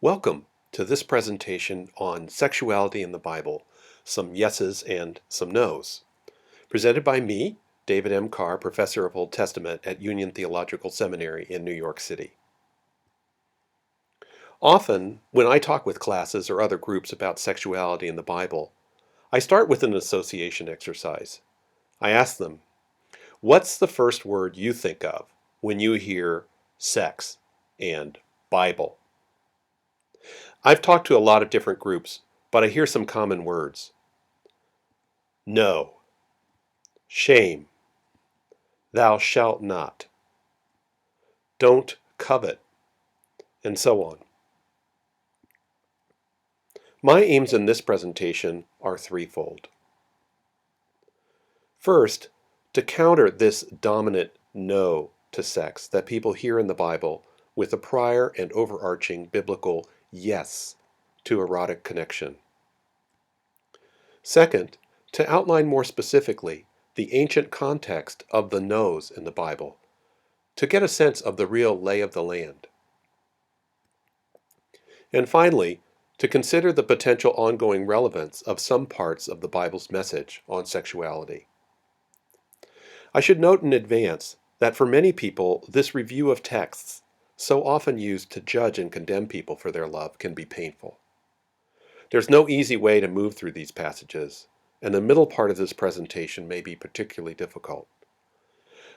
Welcome to this presentation on sexuality in the Bible, some yeses and some nos. Presented by me, David M. Carr, Professor of Old Testament at Union Theological Seminary in New York City. Often, when I talk with classes or other groups about sexuality in the Bible, I start with an association exercise. I ask them, what's the first word you think of when you hear sex and Bible? I've talked to a lot of different groups, but I hear some common words. No, shame, thou shalt not, don't covet, and so on. My aims in this presentation are threefold. First, to counter this dominant no to sex that people hear in the Bible with a prior and overarching biblical yes to erotic connection. Second, to outline more specifically the ancient context of the no's in the Bible, to get a sense of the real lay of the land. And finally, to consider the potential ongoing relevance of some parts of the Bible's message on sexuality. I should note in advance that for many people, this review of texts, so often used to judge and condemn people for their love, can be painful. There's no easy way to move through these passages, and the middle part of this presentation may be particularly difficult.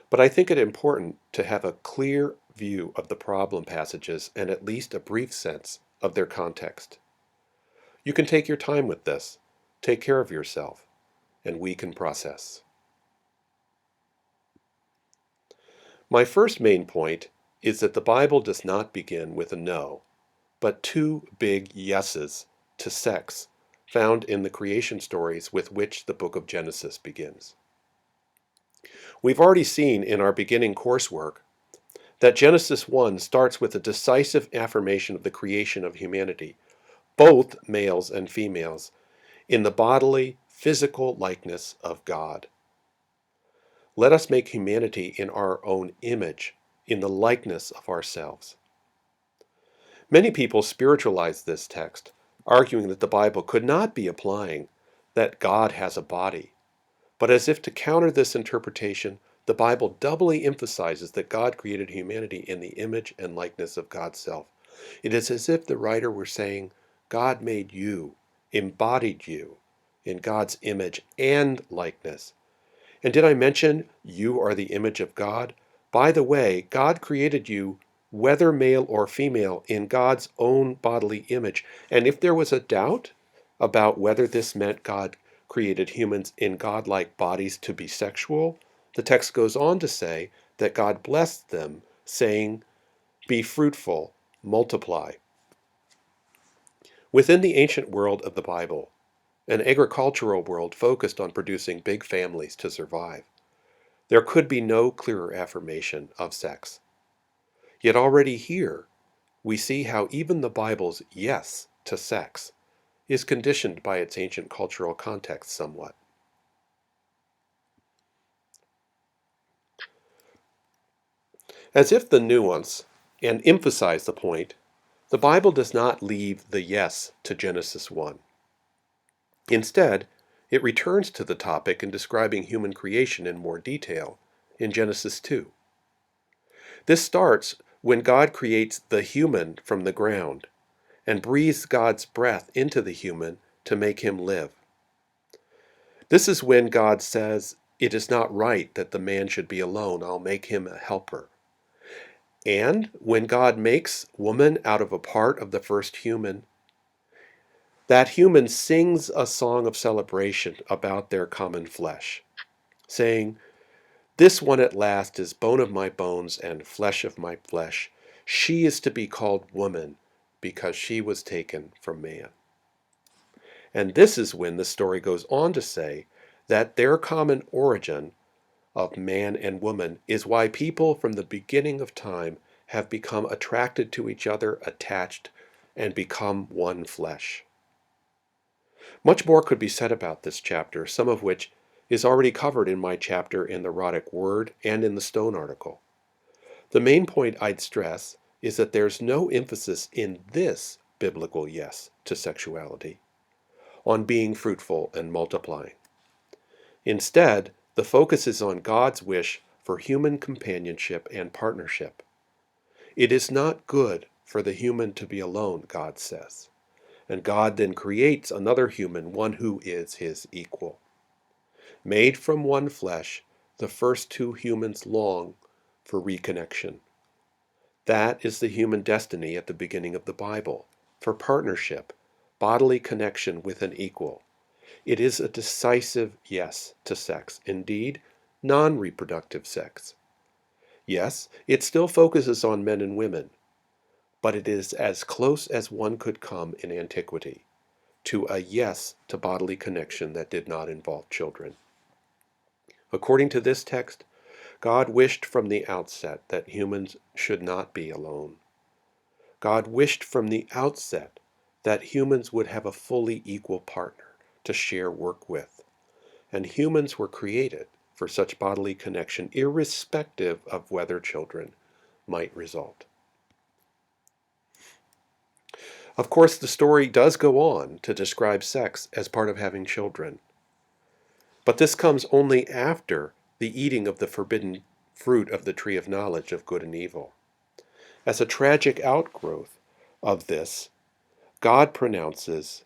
But I think it important to have a clear view of the problem passages and at least a brief sense of their context. You can take your time with this, take care of yourself, and we can process. My first main point is that the Bible does not begin with a no, but two big yeses to sex found in the creation stories with which the book of Genesis begins. We've already seen in our beginning coursework that Genesis 1 starts with a decisive affirmation of the creation of humanity, both males and females, in the bodily, physical likeness of God. Let us make humanity in our own image, in the likeness of ourselves. Many people spiritualize this text, arguing that the Bible could not be applying that God has a body. But as if to counter this interpretation, the Bible doubly emphasizes that God created humanity in the image and likeness of God's self. It is as if the writer were saying, God made you, embodied you, in God's image and likeness. And did I mention you are the image of God? By the way, God created you, whether male or female, in God's own bodily image. And if there was a doubt about whether this meant God created humans in godlike bodies to be sexual, the text goes on to say that God blessed them, saying, be fruitful, multiply. Within the ancient world of the Bible, an agricultural world focused on producing big families to survive, there could be no clearer affirmation of sex. Yet already here, we see how even the Bible's yes to sex is conditioned by its ancient cultural context somewhat. As if the nuance and emphasize the point, the Bible does not leave the yes to Genesis 1. Instead, it returns to the topic in describing human creation in more detail in Genesis 2. This starts when God creates the human from the ground and breathes God's breath into the human to make him live. This is when God says, it is not right that the man should be alone, I'll make him a helper. And when God makes woman out of a part of the first human, that human sings a song of celebration about their common flesh, saying, this one at last is bone of my bones and flesh of my flesh. She is to be called woman because she was taken from man. And this is when the story goes on to say that their common origin of man and woman is why people from the beginning of time have become attracted to each other, attached, and become one flesh. Much more could be said about this chapter, some of which is already covered in my chapter in the Erotic Word and in the Stone article. The main point I'd stress is that there's no emphasis in this biblical yes to sexuality, on being fruitful and multiplying. Instead, the focus is on God's wish for human companionship and partnership. It is not good for the human to be alone, God says. And God then creates another human, one who is his equal. Made from one flesh, the first two humans long for reconnection. That is the human destiny at the beginning of the Bible, for partnership, bodily connection with an equal. It is a decisive yes to sex, indeed, non-reproductive sex. Yes, it still focuses on men and women, but it is as close as one could come in antiquity to a yes to bodily connection that did not involve children. According to this text, God wished from the outset that humans should not be alone. God wished from the outset that humans would have a fully equal partner to share work with. And humans were created for such bodily connection, irrespective of whether children might result. Of course, the story does go on to describe sex as part of having children. But this comes only after the eating of the forbidden fruit of the tree of knowledge of good and evil. As a tragic outgrowth of this, God pronounces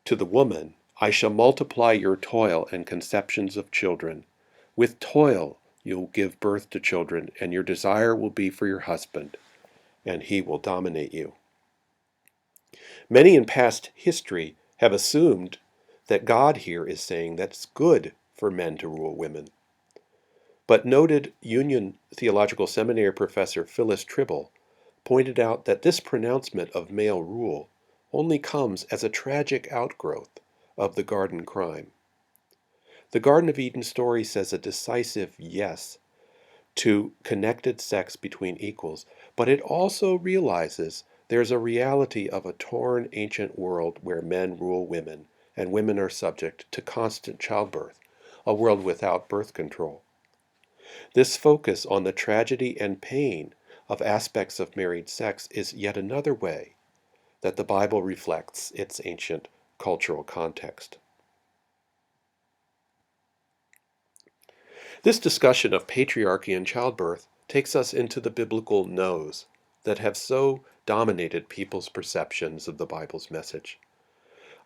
to the woman, "I shall multiply your toil and conceptions of children. With toil you'll give birth to children, and your desire will be for your husband, and he will dominate you." Many in past history have assumed that God here is saying that it's good for men to rule women. But noted Union Theological Seminary professor Phyllis Tribble pointed out that this pronouncement of male rule only comes as a tragic outgrowth of the garden crime. The Garden of Eden story says a decisive yes to connected sex between equals, but it also realizes there's a reality of a torn ancient world where men rule women and women are subject to constant childbirth, a world without birth control. This focus on the tragedy and pain of aspects of married sex is yet another way that the Bible reflects its ancient cultural context. This discussion of patriarchy and childbirth takes us into the biblical no's that have so dominated people's perceptions of the Bible's message.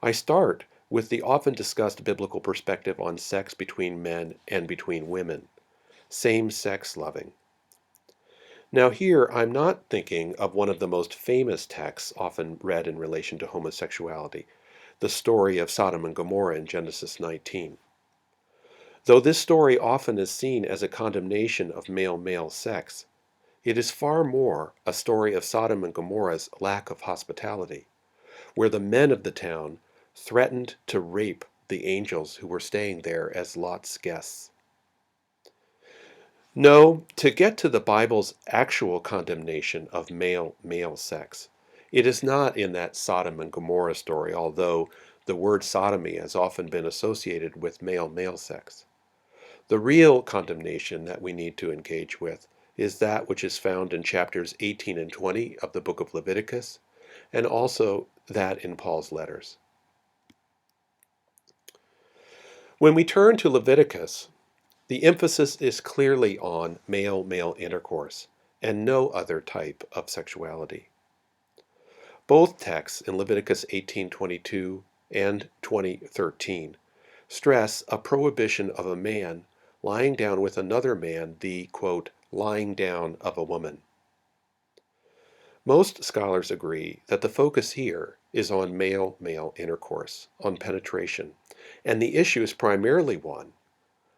I start with the often discussed biblical perspective on sex between men and between women, same-sex loving. Now here, I'm not thinking of one of the most famous texts often read in relation to homosexuality, the story of Sodom and Gomorrah in Genesis 19. Though this story often is seen as a condemnation of male-male sex, it is far more a story of Sodom and Gomorrah's lack of hospitality, where the men of the town threatened to rape the angels who were staying there as Lot's guests. No, to get to the Bible's actual condemnation of male-male sex, it is not in that Sodom and Gomorrah story, although the word sodomy has often been associated with male-male sex. The real condemnation that we need to engage with is that which is found in chapters 18 and 20 of the book of Leviticus, and also that in Paul's letters. When we turn to Leviticus, the emphasis is clearly on male-male intercourse and no other type of sexuality. Both texts in Leviticus 18:22 and 20:13 stress a prohibition of a man lying down with another man, the, quote, lying down of a woman. Most scholars agree that the focus here is on male-male intercourse, on penetration, and the issue is primarily one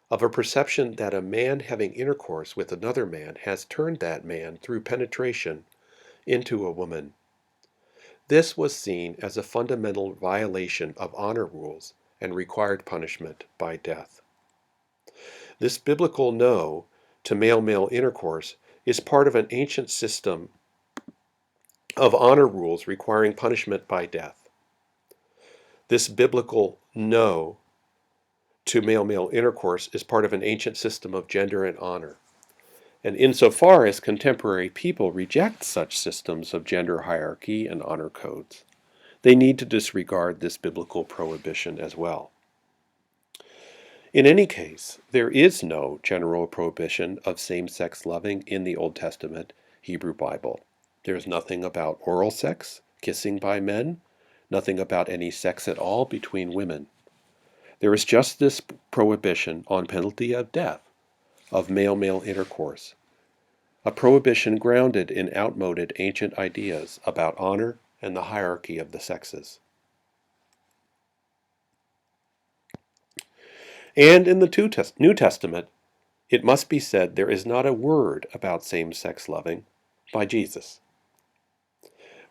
of a perception that a man having intercourse with another man has turned that man, through penetration, into a woman. This was seen as a fundamental violation of honor rules and required punishment by death. This biblical no to male-male intercourse is part of an ancient system of honor rules requiring punishment by death. This biblical no to male-male intercourse is part of an ancient system of gender and honor. And insofar as contemporary people reject such systems of gender hierarchy and honor codes, they need to disregard this biblical prohibition as well. In any case, there is no general prohibition of same-sex loving in the Old Testament Hebrew Bible. There's nothing about oral sex, kissing by men, nothing about any sex at all between women. There is just this prohibition on penalty of death of male-male intercourse, a prohibition grounded in outmoded ancient ideas about honor and the hierarchy of the sexes. And in the New Testament, it must be said there is not a word about same-sex loving by Jesus.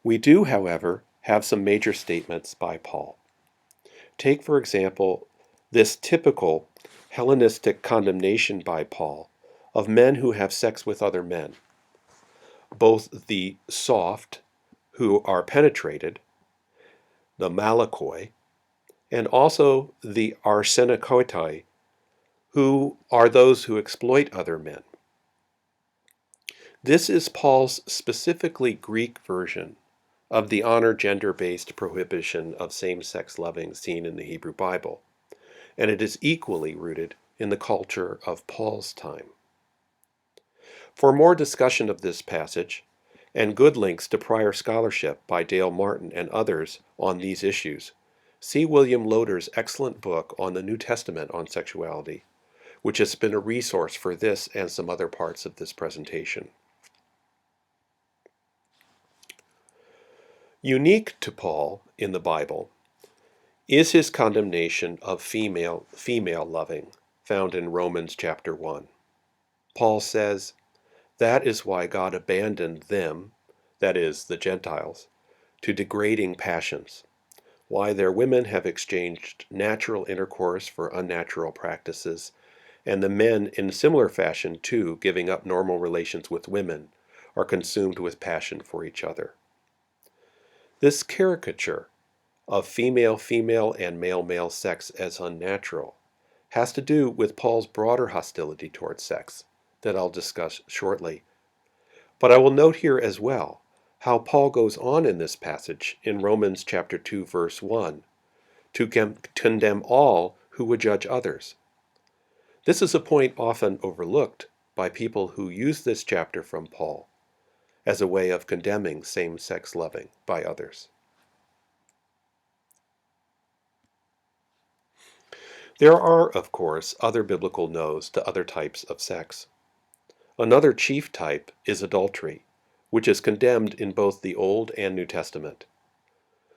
We do, however, have some major statements by Paul. Take, for example, this typical Hellenistic condemnation by Paul of men who have sex with other men, both the soft, who are penetrated, the malakoi, and also the arsenikoitai, who are those who exploit other men. This is Paul's specifically Greek version of the honor gender-based prohibition of same-sex loving seen in the Hebrew Bible, and it is equally rooted in the culture of Paul's time. For more discussion of this passage, and good links to prior scholarship by Dale Martin and others on these issues, see William Loader's excellent book on the New Testament on sexuality, which has been a resource for this and some other parts of this presentation. Unique to Paul in the Bible is his condemnation of female loving, found in Romans chapter 1. Paul says, "That is why God abandoned them," that is, the Gentiles, "to degrading passions, why their women have exchanged natural intercourse for unnatural practices, and the men in similar fashion too, giving up normal relations with women, are consumed with passion for each other." This caricature of female-female and male-male sex as unnatural has to do with Paul's broader hostility towards sex that I'll discuss shortly. But I will note here as well how Paul goes on in this passage in Romans chapter 2 verse 1 to condemn all who would judge others. This is a point often overlooked by people who use this chapter from Paul as a way of condemning same-sex loving by others. There are, of course, other biblical no's to other types of sex. Another chief type is adultery, which is condemned in both the Old and New Testament.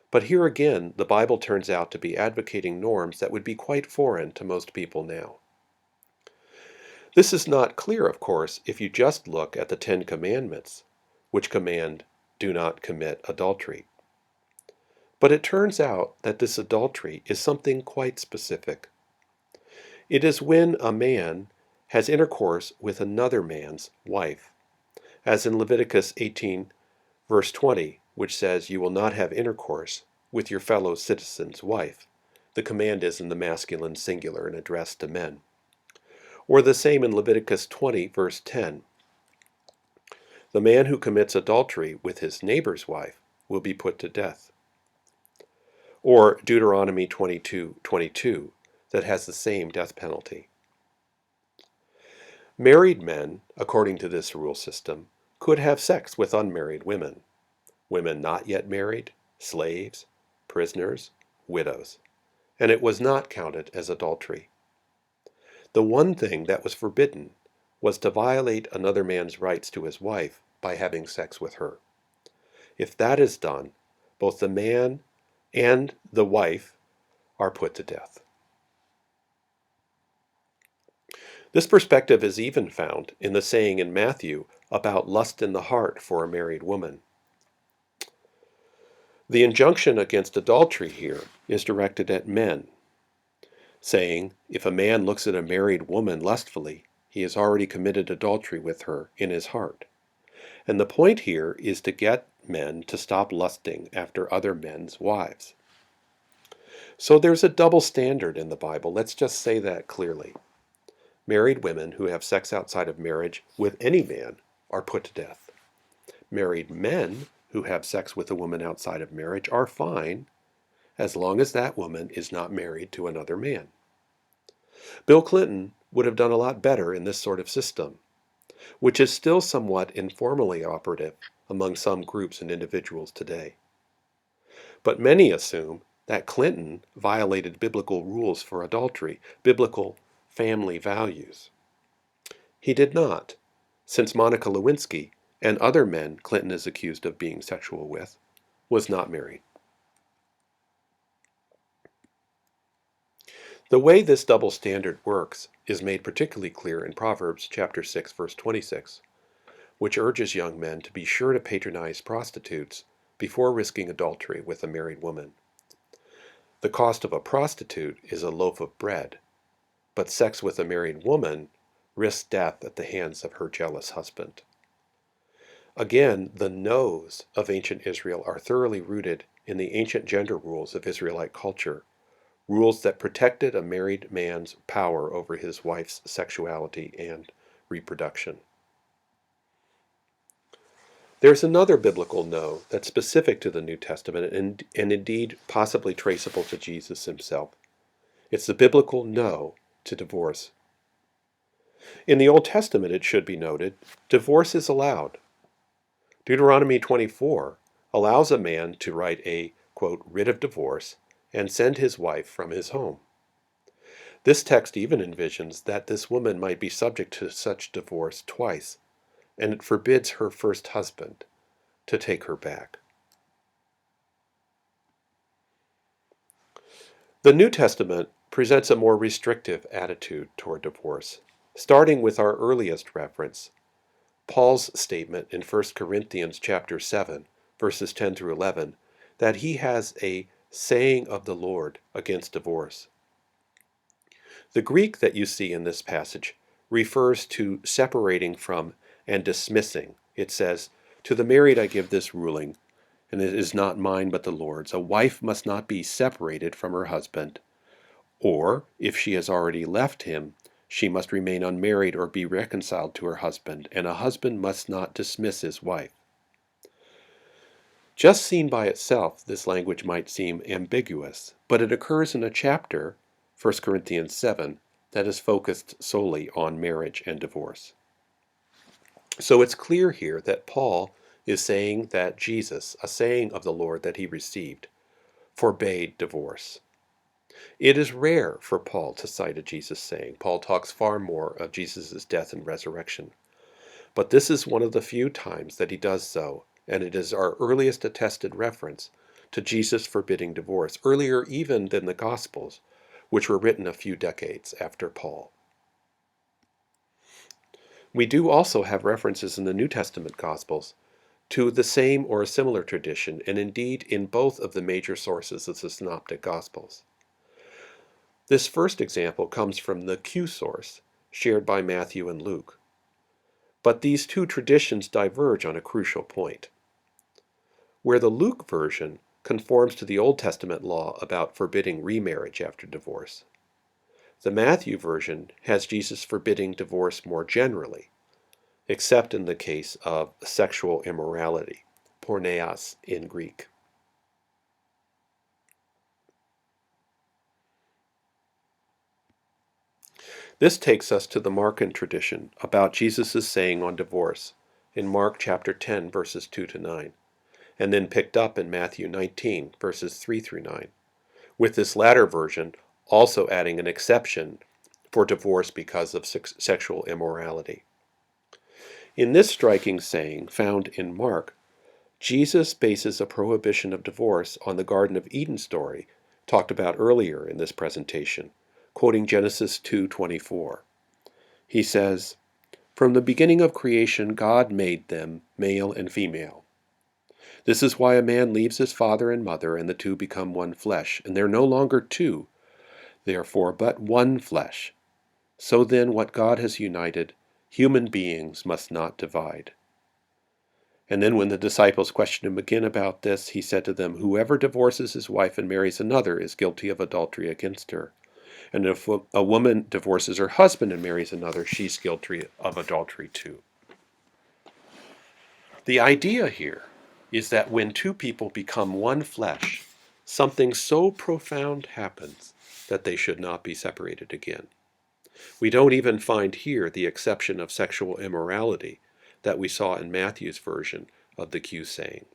But here again, the Bible turns out to be advocating norms that would be quite foreign to most people now. This is not clear, of course, if you just look at the Ten Commandments, which command, "Do not commit adultery." But it turns out that this adultery is something quite specific. It is when a man has intercourse with another man's wife, as in Leviticus 18, verse 20, which says, "You will not have intercourse with your fellow citizen's wife." The command is in the masculine singular and addressed to men. Or the same in Leviticus 20, verse 10. "The man who commits adultery with his neighbor's wife will be put to death." Or Deuteronomy 22:22, that has the same death penalty. Married men, according to this rule system, could have sex with unmarried women. Women not yet married, slaves, prisoners, widows. And it was not counted as adultery. The one thing that was forbidden was to violate another man's rights to his wife by having sex with her. If that is done, both the man and the wife are put to death. This perspective is even found in the saying in Matthew about lust in the heart for a married woman. The injunction against adultery here is directed at men, saying, if a man looks at a married woman lustfully, he has already committed adultery with her in his heart. And the point here is to get men to stop lusting after other men's wives. So there's a double standard in the Bible. Let's just say that clearly. Married women who have sex outside of marriage with any man are put to death. Married men who have sex with a woman outside of marriage are fine as long as that woman is not married to another man. Bill Clinton would have done a lot better in this sort of system, which is still somewhat informally operative among some groups and individuals today. But many assume that Clinton violated biblical rules for adultery, biblical family values. He did not, since Monica Lewinsky and other men Clinton is accused of being sexual with was not married. The way this double standard works is made particularly clear in Proverbs chapter 6, verse 26, which urges young men to be sure to patronize prostitutes before risking adultery with a married woman. The cost of a prostitute is a loaf of bread, but sex with a married woman risks death at the hands of her jealous husband. Again, the no's of ancient Israel are thoroughly rooted in the ancient gender rules of Israelite culture, rules that protected a married man's power over his wife's sexuality and reproduction. There's another biblical no that's specific to the New Testament and indeed possibly traceable to Jesus himself. It's the biblical no to divorce. In the Old Testament, it should be noted, divorce is allowed. Deuteronomy 24 allows a man to write a, quote, writ of divorce and send his wife from his home. This text even envisions that this woman might be subject to such divorce twice, and it forbids her first husband to take her back. The New Testament presents a more restrictive attitude toward divorce, starting with our earliest reference, Paul's statement in 1 Corinthians chapter 7, verses 10 through 11, that he has a saying of the Lord against divorce. The Greek that you see in this passage refers to separating from and dismissing. It says, "To the married I give this ruling, and it is not mine but the Lord's. A wife must not be separated from her husband, or, if she has already left him, she must remain unmarried or be reconciled to her husband, and a husband must not dismiss his wife." Just seen by itself, this language might seem ambiguous, but it occurs in a chapter, 1 Corinthians 7, that is focused solely on marriage and divorce. So it's clear here that Paul is saying that Jesus, a saying of the Lord that he received, forbade divorce. It is rare for Paul to cite a Jesus saying. Paul talks far more of Jesus' death and resurrection. But this is one of the few times that he does so, and it is our earliest attested reference to Jesus forbidding divorce, earlier even than the Gospels, which were written a few decades after Paul. We do also have references in the New Testament Gospels to the same or a similar tradition, and indeed in both of the major sources of the Synoptic Gospels. This first example comes from the Q source, shared by Matthew and Luke. But these two traditions diverge on a crucial point. Where the Luke version conforms to the Old Testament law about forbidding remarriage after divorce, the Matthew version has Jesus forbidding divorce more generally, except in the case of sexual immorality, porneas in Greek. This takes us to the Markan tradition about Jesus' saying on divorce in Mark chapter 10, verses 2 to 9, and then picked up in Matthew 19, verses 3 through 9, with this latter version also adding an exception for divorce because of sexual immorality. In this striking saying found in Mark, Jesus bases a prohibition of divorce on the Garden of Eden story talked about earlier in this presentation, quoting Genesis 2:24. He says, "From the beginning of creation God made them male and female. This is why a man leaves his father and mother, and the two become one flesh, and they're no longer two, therefore but one flesh. So then what God has united, human beings must not divide." And then when the disciples questioned him again about this, he said to them, "Whoever divorces his wife and marries another is guilty of adultery against her. And if a woman divorces her husband and marries another, she's guilty of adultery too." The idea here is that when two people become one flesh, something so profound happens that they should not be separated again. We don't even find here the exception of sexual immorality that we saw in Matthew's version of the Q saying.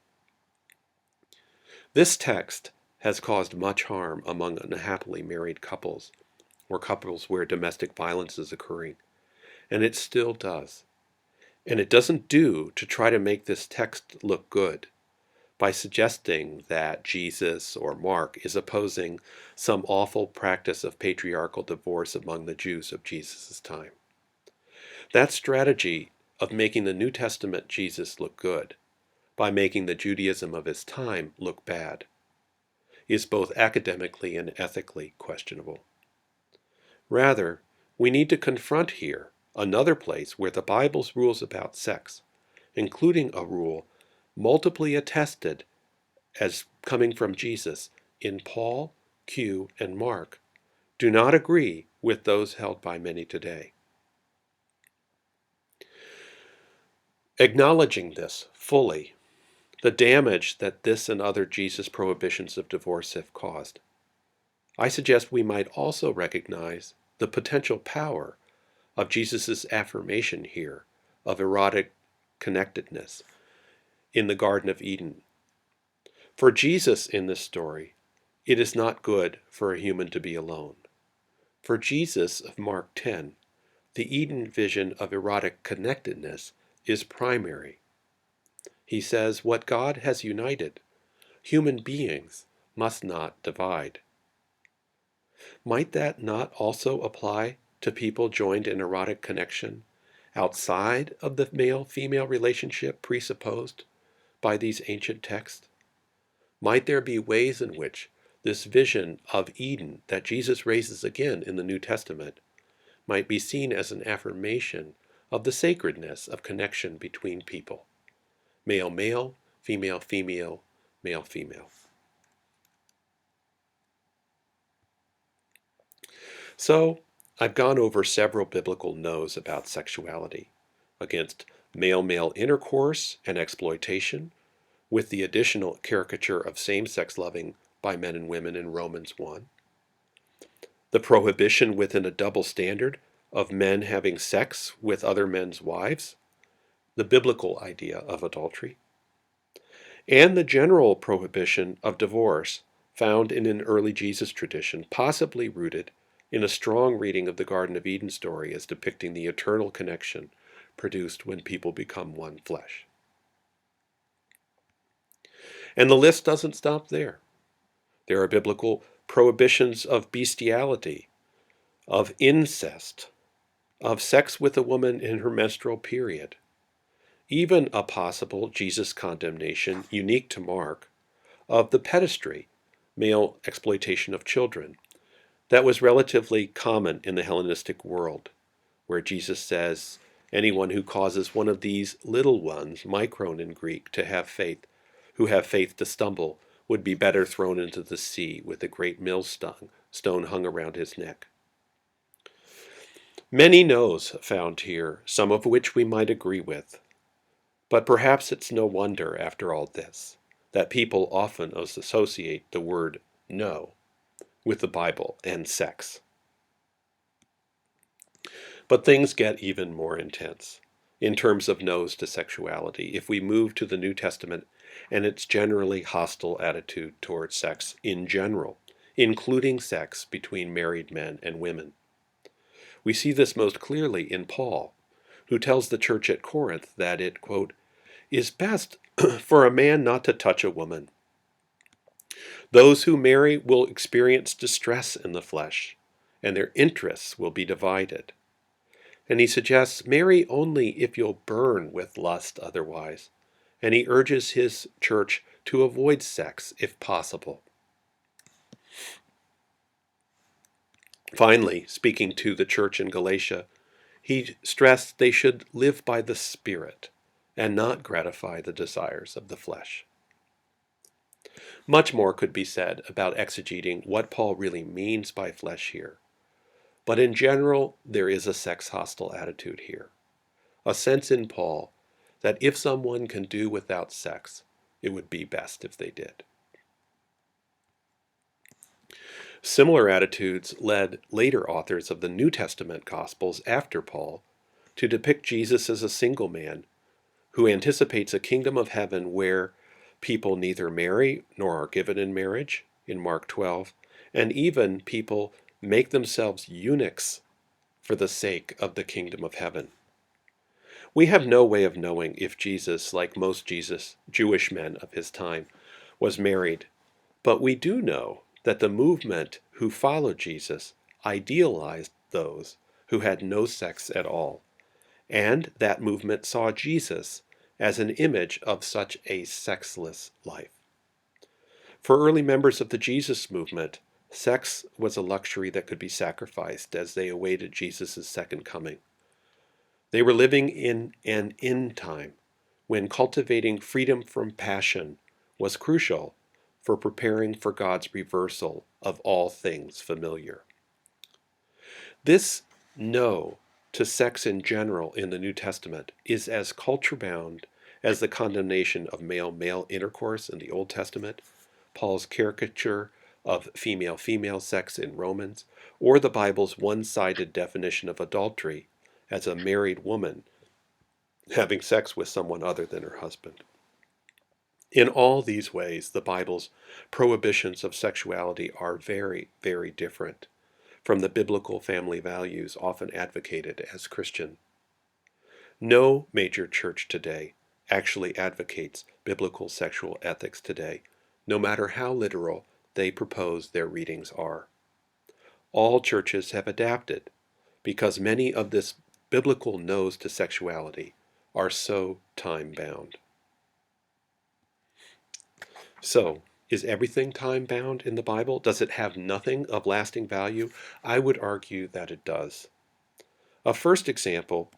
This text has caused much harm among unhappily married couples or couples where domestic violence is occurring, and it still does. And it doesn't do to try to make this text look good by suggesting that Jesus or Mark is opposing some awful practice of patriarchal divorce among the Jews of Jesus' time. That strategy of making the New Testament Jesus look good by making the Judaism of his time look bad is both academically and ethically questionable. Rather, we need to confront here another place where the Bible's rules about sex, including a rule multiply attested as coming from Jesus in Paul, Q, and Mark, do not agree with those held by many today. Acknowledging this fully, the damage that this and other Jesus prohibitions of divorce have caused, I suggest we might also recognize the potential power of Jesus' affirmation here of erotic connectedness in the Garden of Eden. For Jesus in this story, it is not good for a human to be alone. For Jesus of Mark 10, the Eden vision of erotic connectedness is primary. He says, what God has united, human beings must not divide. Might that not also apply to people joined in erotic connection outside of the male-female relationship presupposed by these ancient texts? Might there be ways in which this vision of Eden that Jesus raises again in the New Testament might be seen as an affirmation of the sacredness of connection between people? Male-male, female-female, male-female. So, I've gone over several biblical no's about sexuality, against male-male intercourse and exploitation, with the additional caricature of same-sex loving by men and women in Romans 1, the prohibition within a double standard of men having sex with other men's wives, the biblical idea of adultery, and the general prohibition of divorce found in an early Jesus tradition, possibly rooted in a strong reading of the Garden of Eden story as depicting the eternal connection produced when people become one flesh. And the list doesn't stop there. There are biblical prohibitions of bestiality, of incest, of sex with a woman in her menstrual period, even a possible Jesus condemnation unique to Mark of the pedestry, male exploitation of children, that was relatively common in the Hellenistic world, where Jesus says, anyone who causes one of these little ones, micron in Greek, to have faith, who have faith to stumble, would be better thrown into the sea with a great millstone hung around his neck. Many no's found here, some of which we might agree with. But perhaps it's no wonder, after all this, that people often associate the word no with the Bible and sex. But things get even more intense in terms of no's to sexuality if we move to the New Testament and its generally hostile attitude towards sex in general, including sex between married men and women. We see this most clearly in Paul, who tells the church at Corinth that it, quote, is best for a man not to touch a woman. Those who marry will experience distress in the flesh, and their interests will be divided. And he suggests marry only if you'll burn with lust otherwise, and he urges his church to avoid sex if possible. Finally, speaking to the church in Galatia, he stressed they should live by the Spirit and not gratify the desires of the flesh. Much more could be said about exegeting what Paul really means by flesh here, but in general, there is a sex-hostile attitude here, a sense in Paul that if someone can do without sex, It would be best if they did. Similar attitudes led later authors of the New Testament Gospels after Paul to depict Jesus as a single man who anticipates a kingdom of heaven where people neither marry nor are given in marriage, in Mark 12, and even people make themselves eunuchs for the sake of the kingdom of heaven. We have no way of knowing if Jesus, like most Jewish men of his time, was married, but we do know that the movement who followed Jesus idealized those who had no sex at all, and that movement saw Jesus as an image of such a sexless life. For early members of the Jesus movement, sex was a luxury that could be sacrificed as they awaited Jesus' second coming. They were living in an end time when cultivating freedom from passion was crucial for preparing for God's reversal of all things familiar. This no to sex in general in the New Testament is as culture-bound as the condemnation of male-male intercourse in the Old Testament, Paul's caricature of female-female sex in Romans, or the Bible's one-sided definition of adultery as a married woman having sex with someone other than her husband. In all these ways, the Bible's prohibitions of sexuality are very, very different from the biblical family values often advocated as Christian. No major church today actually advocates biblical sexual ethics today, no matter how literal they propose their readings are. All churches have adapted because many of this biblical no's to sexuality are so time-bound. So, is everything time-bound in the Bible? Does it have nothing of lasting value? I would argue that it does. A first example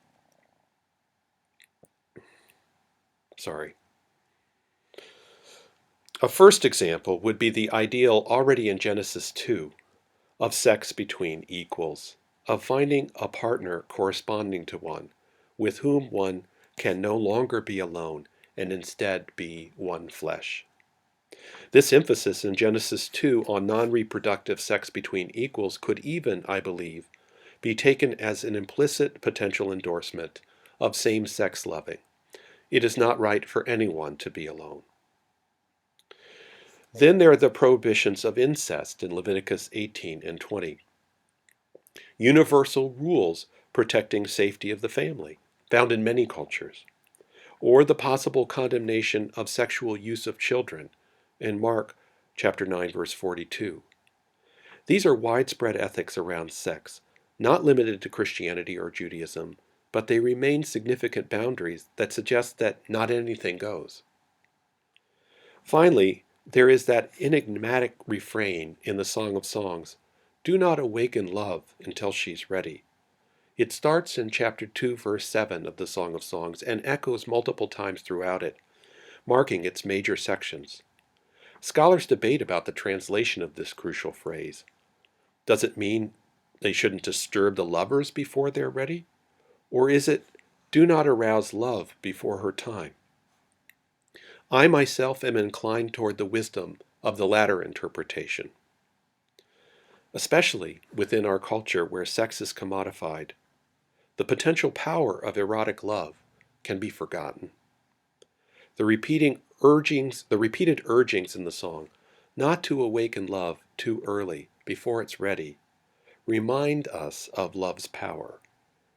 would be the ideal already in Genesis 2 of sex between equals, of finding a partner corresponding to one, with whom one can no longer be alone and instead be one flesh. This emphasis in Genesis 2 on non-reproductive sex between equals could even, I believe, be taken as an implicit potential endorsement of same-sex loving. It is not right for anyone to be alone. Then there are the prohibitions of incest in Leviticus 18 and 20. Universal rules protecting safety of the family, found in many cultures. Or the possible condemnation of sexual use of children in Mark chapter 9, verse 42. These are widespread ethics around sex, not limited to Christianity or Judaism, but they remain significant boundaries that suggest that not anything goes. Finally, there is that enigmatic refrain in the Song of Songs, "Do not awaken love until she's ready." It starts in chapter 2, verse 7 of the Song of Songs and echoes multiple times throughout it, marking its major sections. Scholars debate about the translation of this crucial phrase. Does it mean they shouldn't disturb the lovers before they're ready? Or is it, do not arouse love before her time? I myself am inclined toward the wisdom of the latter interpretation, especially within our culture where sex is commodified. The potential power of erotic love can be forgotten. The repeated urgings in the song, not to awaken love too early, before it's ready, remind us of love's power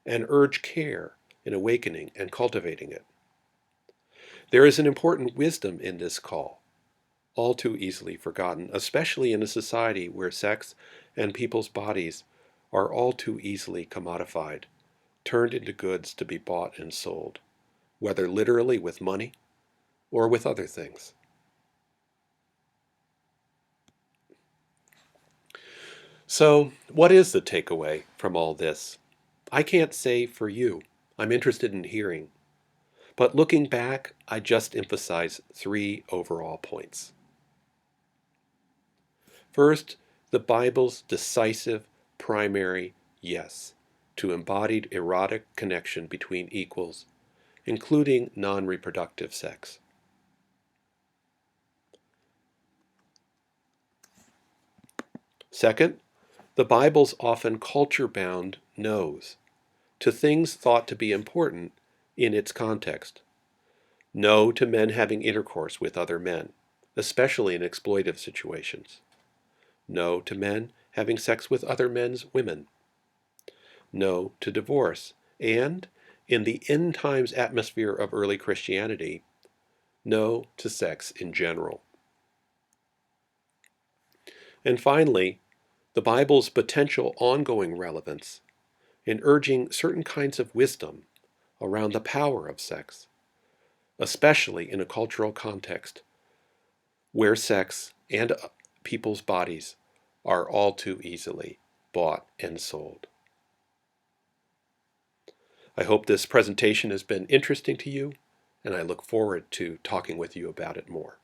and urge care in awakening and cultivating it. There is an important wisdom in this call, all too easily forgotten, especially in a society where sex and people's bodies are all too easily commodified, turned into goods to be bought and sold, whether literally with money or with other things. So, what is the takeaway from all this? I can't say for you. I'm interested in hearing. But looking back, I just emphasize 3 overall points. First, the Bible's decisive, primary yes to embodied erotic connection between equals, including non-reproductive sex. Second, the Bible's often culture-bound no's to things thought to be important in its context. No to men having intercourse with other men, especially in exploitive situations. No to men having sex with other men's women. No to divorce. And, in the end times atmosphere of early Christianity, no to sex in general. And finally, the Bible's potential ongoing relevance in urging certain kinds of wisdom around the power of sex, especially in a cultural context where sex and people's bodies are all too easily bought and sold. I hope this presentation has been interesting to you, and I look forward to talking with you about it more.